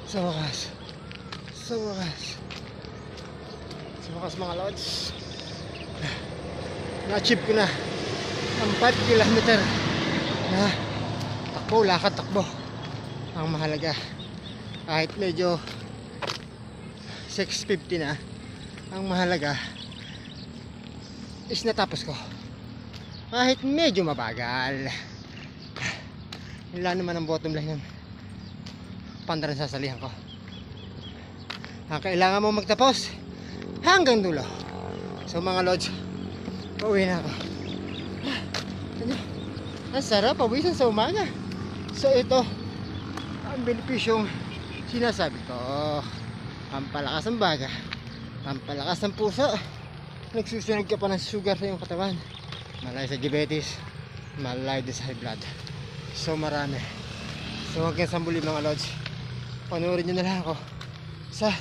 Sa wakas. Sa wakas. Sa wakas mga lods. Na-achieve ko na ang 5 kilometer na takbo, lakad takbo. Ang mahalaga, kahit medyo 6:50 na, ang mahalaga is natapos ko. Kahit medyo mabagal. Wala naman ang bottom line ng pandaran sasalihan ko. Ang kailangan mo magtapos hanggang dulo. So mga lods, pauwi na ako. Ano? Ang sarap, pawisan sa umaga. So ito ang benepisyong sinasabi ko. Pampalakas ang baga, pampalakas ang puso, nagsusunog ka pa ng sugar sa iyong katawan, malay sa diabetes, malay din sa high blood. So marami. So hanggang sa muli mga lods, panoorin nyo na lang ako sa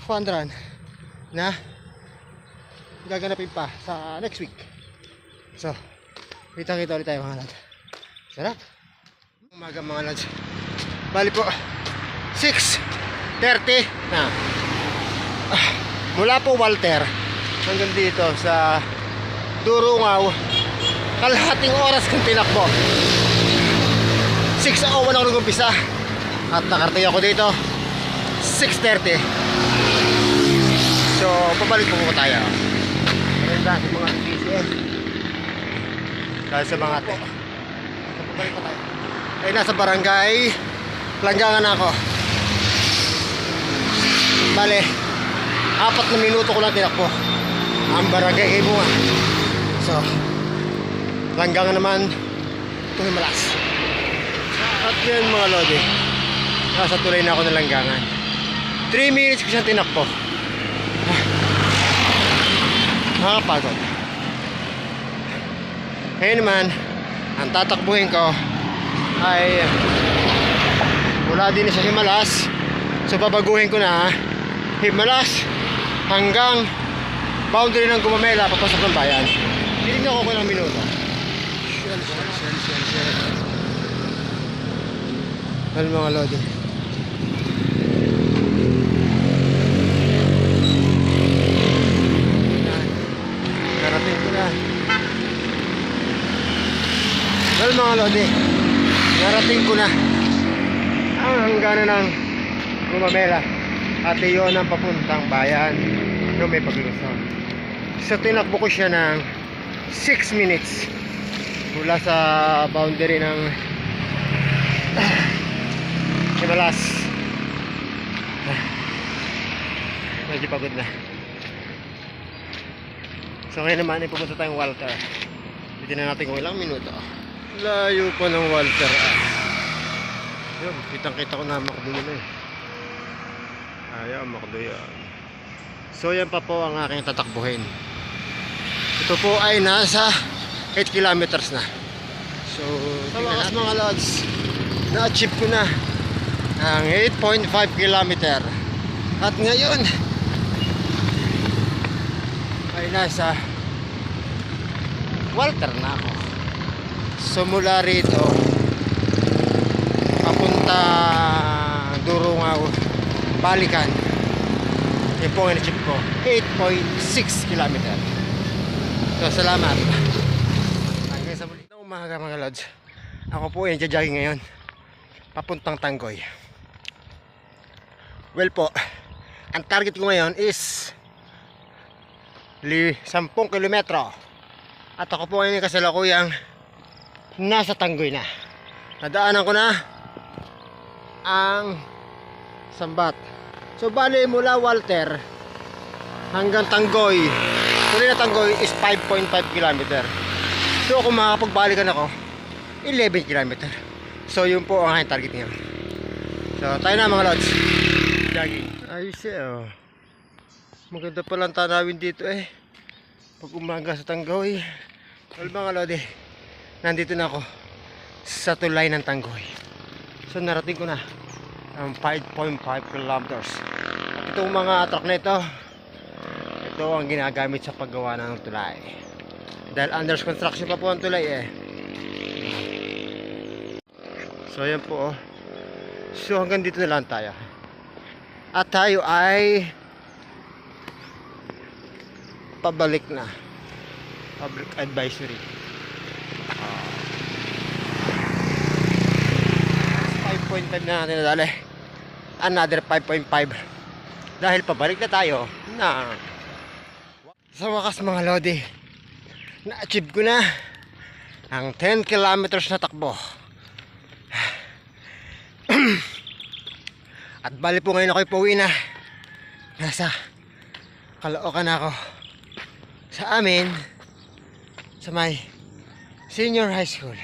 fun run na gaganapin pa sa next week. So kita-kita ulit tayo mga lods. Sarap. Umaga mga lods, bali po 6:30 na. Mula po Walter hanggang dito sa Durungaw, kalahating oras kong tinakbo. 6:01 ako nag-umpisa at nakarating ako dito 6:30. So pabalik po tayo. Maganda sa mga TCS dahil sa mga ate. So pabalik pa tayo. Ay nasa barangay Langgangan ako. Bale, 4 na minuto ko lang tinakbo ang barangay kay Bunga. So Langgangan naman itong Himalas. At yan mga lodi, nasa tulay na ako ng Langgangan. 3 minutes ko siyang tinakbo. Nakapagod. Ngayon naman, ang tatakbuhin ko ay mula din sa Himalas. So babaguhin ko na Himalas hanggang boundary ng Gumamela papasok ng bayan. Tinignan ko ng minuto. Well mga lodi, narating ko na. Well mga lodi, narating ko na ang hangganan ng Gumamela at iyon ang papuntang bayan no may paglusong. So tinakbo ko siya ng 6 minutes mula sa boundary ng Himalas. Medyo pagod na. So ngayon naman ay pupunta tayong Walter. Titignan natin kung ilang minuto. Layo pa ng Walter. Yun, kitang-kita ko na Macdo na eh. Ayaw, Macdo yan. So yan pa po ang aking tatakbuhin. Ito po ay nasa 8 kilometers na. So tingnan natin mga lods, na-achieve ko na ang 8.5 kilometer. At ngayon ay nasa Walter na ako. So mula rito papunta Durungaw, balikan, yun po ang in-achieve ko, 8.6 kilometer. So salamat. Hanggang sa muli ng umaga mga lods, ako po ay jogging ngayon papuntang Tanggoy. Well po, ang target ko ngayon is 10 kilometro. At ako po ay kasalukuyang nasa Tanggoy na. Nadaanan ko na ang Sambat. So bali mula Walter hanggang Tanggoy, tuloy na Tanggoy is 5.5 kilometer. So kung makapagbalikan ako, 11 kilometer. So yun po ang aking target ngayon. So tayo na mga lods, jogging. Ayos eh. Maganda palang tanawin dito eh pag umaga sa Tanggoy. Well mga lodi, nandito na ako sa tulay ng Tanggoy. So narating ko na ang 5.5 kilometers. At itong mga truck na ito ang ginagamit sa paggawa ng tulay. Dahil under construction pa po ang tulay eh. So ayan po oh. So hanggang dito na lang tayo. At tayo ay pabalik na. Public advisory. 5.5 na natin nadali. Another 5.5. Dahil pabalik na tayo na sa wakas mga lodi. Na-achieve ko na ang 10 kilometers na takbo. At bali po ngayon ako'y pauwi na. Nasa Caloocan ako. Sa amin, sa may senior high school.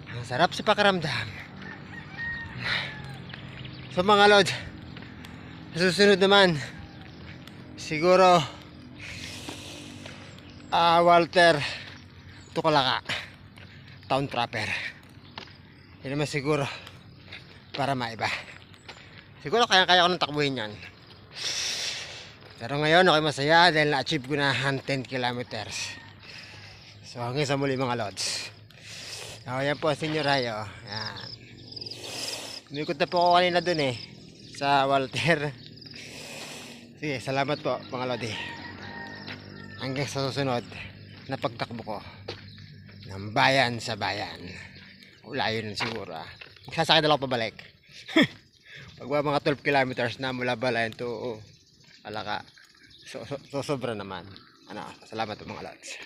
Ang sarap sa pakiramdam. So mga lod, susunod naman siguro Walter Tukalaka, Town Trapper. Yun naman siguro para maiba. Siguro kaya ko nang takbuhin yan. Pero ngayon ako'y masaya dahil na-achieve ko na ang 10 kilometers. So hanggang sa muli mga lods. Yan po senior high. Yan. Umikot na po ako kanina dun sa Walter. Sige, salamat po mga lodi. Hanggang sa susunod na pagtakbo ko ng bayan sa bayan. Layo na siguro. Sasakay na lang pabalik. Pag mga 12 kilometers na mula Balayan to Alaka. So sobra naman. Salamat po mga lods.